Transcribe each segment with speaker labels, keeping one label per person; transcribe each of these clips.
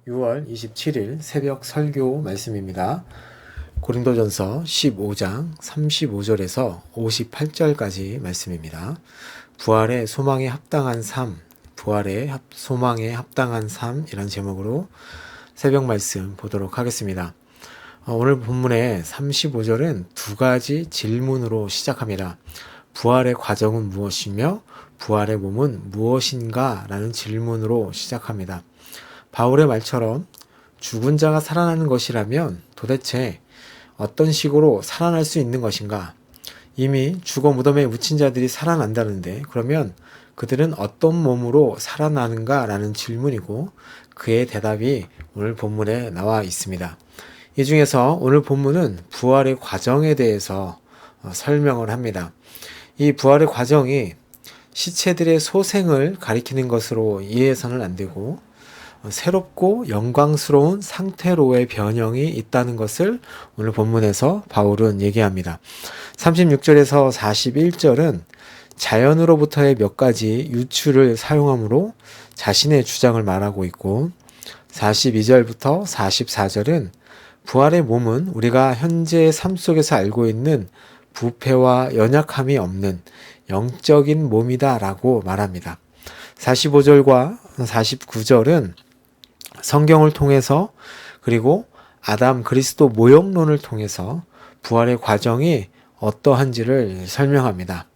Speaker 1: 6월 27일 새벽 설교 말씀입니다. 고린도전서 15장 35절에서 58절까지 말씀입니다. 부활의 소망에 합당한 삶, 소망에 합당한 삶이란 제목으로 새벽 말씀 보도록 하겠습니다. 오늘 본문의 35절은 두 가지 질문으로 시작합니다. 부활의 과정은 무엇이며 부활의 몸은 무엇인가? 라는 질문으로 시작합니다. 바울의 말처럼 죽은 자가 살아나는 것이라면 도대체 어떤 식으로 살아날 수 있는 것인가? 이미 죽어 무덤에 묻힌 자들이 살아난다는데 그러면 그들은 어떤 몸으로 살아나는가? 라는 질문이고 그의 대답이 오늘 본문에 나와 있습니다. 이 중에서 오늘 본문은 부활의 과정에 대해서 설명을 합니다. 이 부활의 과정이 시체들의 소생을 가리키는 것으로 이해해서는 안 되고 새롭고 영광스러운 상태로의 변형이 있다는 것을 오늘 본문에서 바울은 얘기합니다. 36절에서 41절은 자연으로부터의 몇 가지 유추를 사용하므로 자신의 주장을 말하고 있고 42절부터 44절은 부활의 몸은 우리가 현재의 삶 속에서 알고 있는 부패와 연약함이 없는 영적인 몸이다 라고 말합니다. 45절과 49절은 성경을 통해서 그리고 아담 그리스도 모형론을 통해서 부활의 과정이 어떠한지를 설명합니다.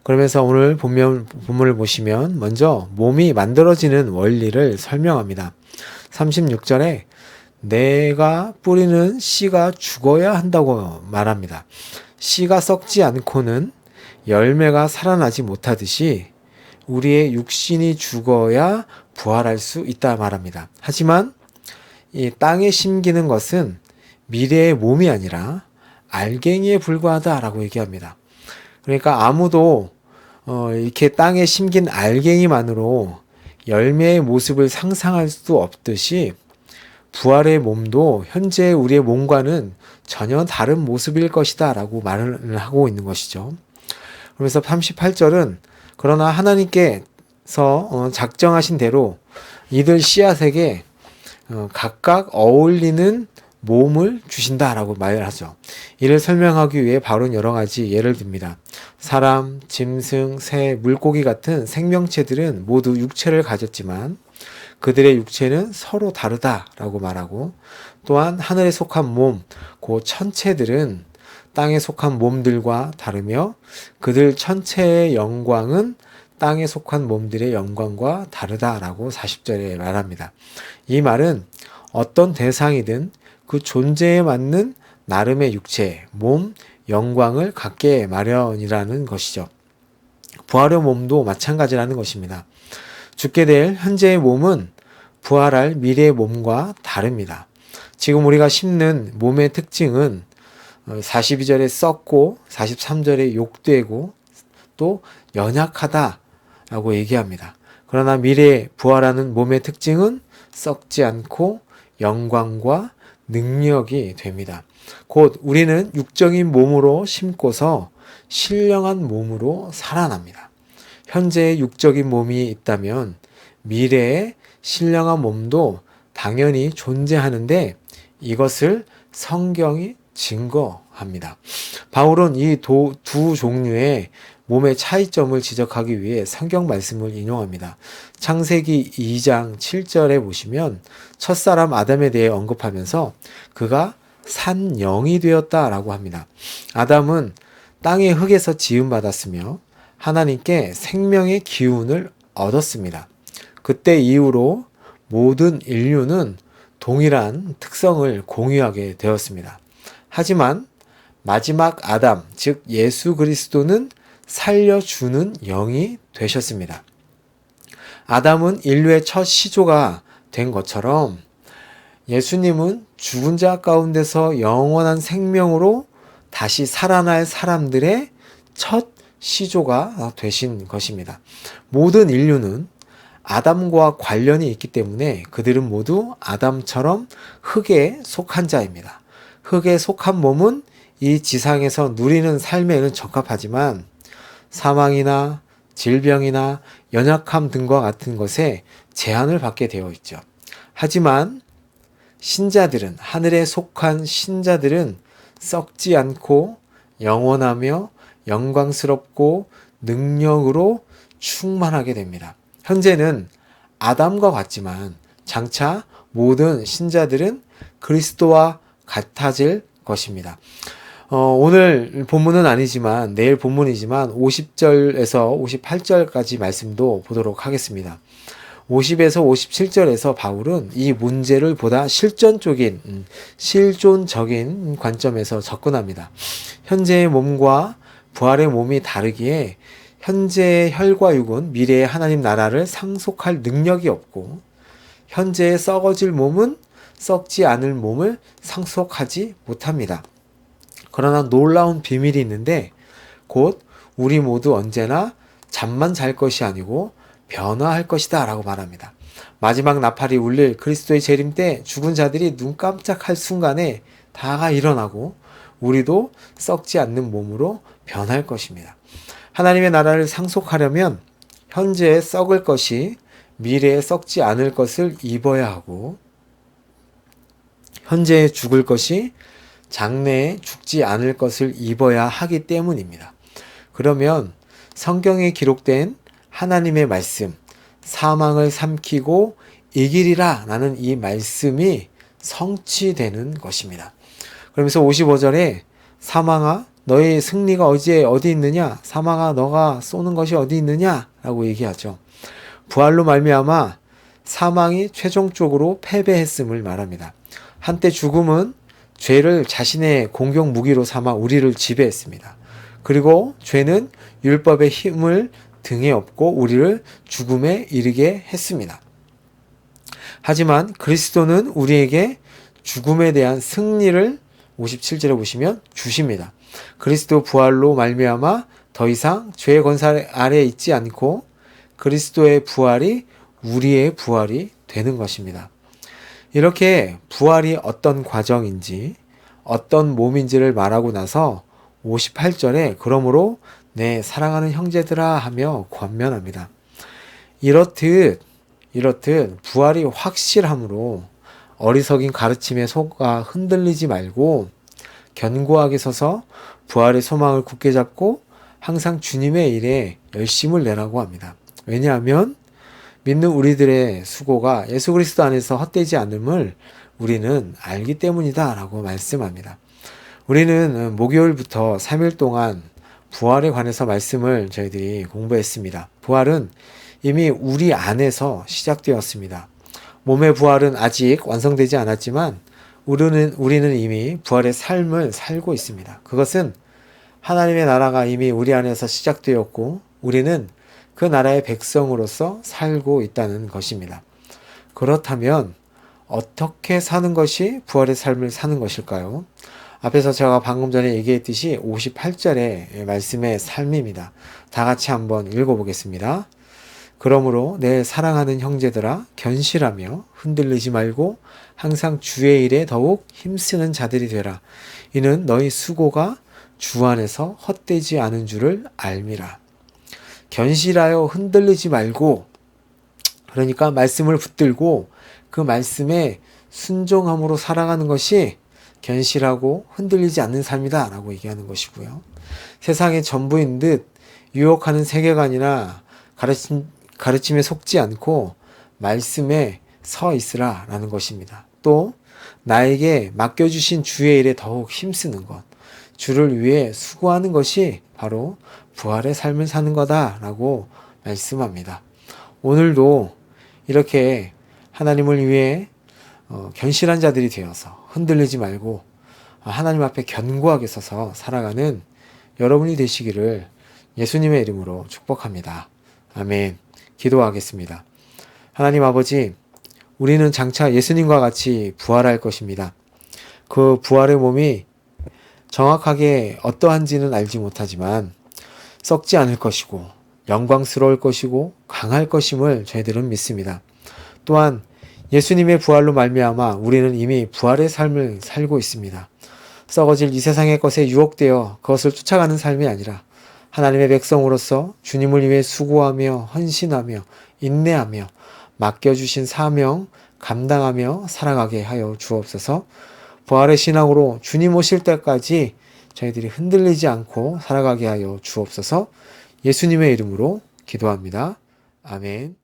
Speaker 1: 그러면서 오늘 본문을 보시면 먼저 몸이 만들어지는 원리를 설명합니다. 36절에 내가 뿌리는 씨가 죽어야 한다고 말합니다. 씨가 썩지 않고는 열매가 살아나지 못하듯이 우리의 육신이 죽어야 부활할 수 있다 말합니다. 하지만 이 땅에 심기는 것은 미래의 몸이 아니라 알갱이에 불과하다라고 얘기합니다. 그러니까 아무도 이렇게 땅에 심긴 알갱이만으로 열매의 모습을 상상할 수 없듯이 부활의 몸도 현재 우리의 몸과는 전혀 다른 모습일 것이다 라고 말을 하고 있는 것이죠. 그래서 38절은 그러나 하나님께서 작정하신 대로 이들 씨앗에게 각각 어울리는 몸을 주신다라고 말을 하죠. 이를 설명하기 위해 바울은 여러 가지 예를 듭니다. 사람, 짐승, 새, 물고기 같은 생명체들은 모두 육체를 가졌지만 그들의 육체는 서로 다르다라고 말하고 또한 하늘에 속한 몸, 그 천체들은 땅에 속한 몸들과 다르며 그들 천체의 영광은 땅에 속한 몸들의 영광과 다르다라고 40절에 말합니다. 이 말은 어떤 대상이든 그 존재에 맞는 나름의 육체, 몸, 영광을 갖게 마련이라는 것이죠. 부활의 몸도 마찬가지라는 것입니다. 죽게 될 현재의 몸은 부활할 미래의 몸과 다릅니다. 지금 우리가 심는 몸의 특징은 42절에 썩고 43절에 욕되고 또 연약하다라고 얘기합니다. 그러나 미래에 부활하는 몸의 특징은 썩지 않고 영광과 능력이 됩니다. 곧 우리는 육적인 몸으로 심고서 신령한 몸으로 살아납니다. 현재의 육적인 몸이 있다면 미래의 신령한 몸도 당연히 존재하는데 이것을 성경이 증거합니다. 바울은 이 두 종류의 몸의 차이점을 지적하기 위해 성경 말씀을 인용합니다. 창세기 2장 7절에 보시면 첫사람 아담에 대해 언급하면서 그가 산 영이 되었다라고 합니다. 아담은 땅의 흙에서 지음받았으며 하나님께 생명의 기운을 얻었습니다. 그때 이후로 모든 인류는 동일한 특성을 공유하게 되었습니다. 하지만 마지막 아담, 즉 예수 그리스도는 살려주는 영이 되셨습니다. 아담은 인류의 첫 시조가 된 것처럼 예수님은 죽은 자 가운데서 영원한 생명으로 다시 살아날 사람들의 첫 시조가 되신 것입니다. 모든 인류는 아담과 관련이 있기 때문에 그들은 모두 아담처럼 흙에 속한 자입니다. 흙에 속한 몸은 이 지상에서 누리는 삶에는 적합하지만 사망이나 질병이나 연약함 등과 같은 것에 제한을 받게 되어 있죠. 하지만 신자들은, 하늘에 속한 신자들은 썩지 않고 영원하며 영광스럽고 능력으로 충만하게 됩니다. 현재는 아담과 같지만 장차 모든 신자들은 그리스도와 같아질 것입니다. 오늘 본문은 아니지만 내일 본문이지만 50절에서 58절까지 말씀도 보도록 하겠습니다. 50에서 57절에서 바울은 이 문제를 보다 실존적인 관점에서 접근합니다. 현재의 몸과 부활의 몸이 다르기에 현재의 혈과 육은 미래의 하나님 나라를 상속할 능력이 없고 현재의 썩어질 몸은 썩지 않을 몸을 상속하지 못합니다. 그러나 놀라운 비밀이 있는데 곧 우리 모두 언제나 잠만 잘 것이 아니고 변화할 것이다 라고 말합니다. 마지막 나팔이 울릴 그리스도의 재림 때 죽은 자들이 눈 깜짝할 순간에 다가 일어나고 우리도 썩지 않는 몸으로 변할 것입니다. 하나님의 나라를 상속하려면 현재에 썩을 것이 미래에 썩지 않을 것을 입어야 하고 현재에 죽을 것이 장래에 죽지 않을 것을 입어야 하기 때문입니다. 그러면 성경에 기록된 하나님의 말씀, 사망을 삼키고 이기리라 라는 이 말씀이 성취되는 것입니다. 그러면서 55절에 사망아 너의 승리가 어디 있느냐? 사망아 너가 쏘는 것이 어디 있느냐? 라고 얘기하죠. 부활로 말미암아 사망이 최종적으로 패배했음을 말합니다. 한때 죽음은 죄를 자신의 공격 무기로 삼아 우리를 지배했습니다. 그리고 죄는 율법의 힘을 등에 업고 우리를 죽음에 이르게 했습니다. 하지만 그리스도는 우리에게 죽음에 대한 승리를 57절에 보시면 주십니다. 그리스도 부활로 말미암아 더 이상 죄의 권세 아래에 있지 않고 그리스도의 부활이 우리의 부활이 되는 것입니다. 이렇게 부활이 어떤 과정인지 어떤 몸인지를 말하고 나서 58절에 그러므로 내 사랑하는 형제들아 하며 권면합니다. 이렇듯 부활이 확실함으로 어리석인 가르침에 속아 흔들리지 말고 견고하게 서서 부활의 소망을 굳게 잡고 항상 주님의 일에 열심을 내라고 합니다. 왜냐하면 믿는 우리들의 수고가 예수 그리스도 안에서 헛되지 않음을 우리는 알기 때문이다 라고 말씀합니다. 우리는 목요일부터 3일 동안 부활에 관해서 말씀을 저희들이 공부했습니다. 부활은 이미 우리 안에서 시작되었습니다. 몸의 부활은 아직 완성되지 않았지만 우리는 이미 부활의 삶을 살고 있습니다. 그것은 하나님의 나라가 이미 우리 안에서 시작되었고 우리는 그 나라의 백성으로서 살고 있다는 것입니다. 그렇다면 어떻게 사는 것이 부활의 삶을 사는 것일까요? 앞에서 제가 방금 전에 얘기했듯이 58절의 말씀의 삶입니다. 다 같이 한번 읽어보겠습니다. 그러므로 내 사랑하는 형제들아 견실하며 흔들리지 말고 항상 주의 일에 더욱 힘쓰는 자들이 되라. 이는 너희 수고가 주 안에서 헛되지 않은 줄을 알미라. 견실하여 흔들리지 말고, 그러니까 말씀을 붙들고 그 말씀에 순종함으로 살아가는 것이 견실하고 흔들리지 않는 삶이다 라고 얘기하는 것이고요. 세상의 전부인 듯 유혹하는 세계관이나 가르침에 속지 않고 말씀에 서 있으라 라는 것입니다. 또 나에게 맡겨주신 주의 일에 더욱 힘쓰는 것, 주를 위해 수고하는 것이 바로 부활의 삶을 사는 거다 라고 말씀합니다. 오늘도 이렇게 하나님을 위해 견실한 자들이 되어서 흔들리지 말고 하나님 앞에 견고하게 서서 살아가는 여러분이 되시기를 예수님의 이름으로 축복합니다. 아멘. 기도하겠습니다. 하나님 아버지, 우리는 장차 예수님과 같이 부활할 것입니다. 그 부활의 몸이 정확하게 어떠한지는 알지 못하지만 썩지 않을 것이고 영광스러울 것이고 강할 것임을 저희들은 믿습니다. 또한 예수님의 부활로 말미암아 우리는 이미 부활의 삶을 살고 있습니다. 썩어질 이 세상의 것에 유혹되어 그것을 쫓아가는 삶이 아니라 하나님의 백성으로서 주님을 위해 수고하며 헌신하며 인내하며 맡겨주신 사명 감당하며 살아가게 하여 주옵소서. 부활의 신앙으로 주님 오실 때까지 저희들이 흔들리지 않고 살아가게 하여 주옵소서. 예수님의 이름으로 기도합니다. 아멘.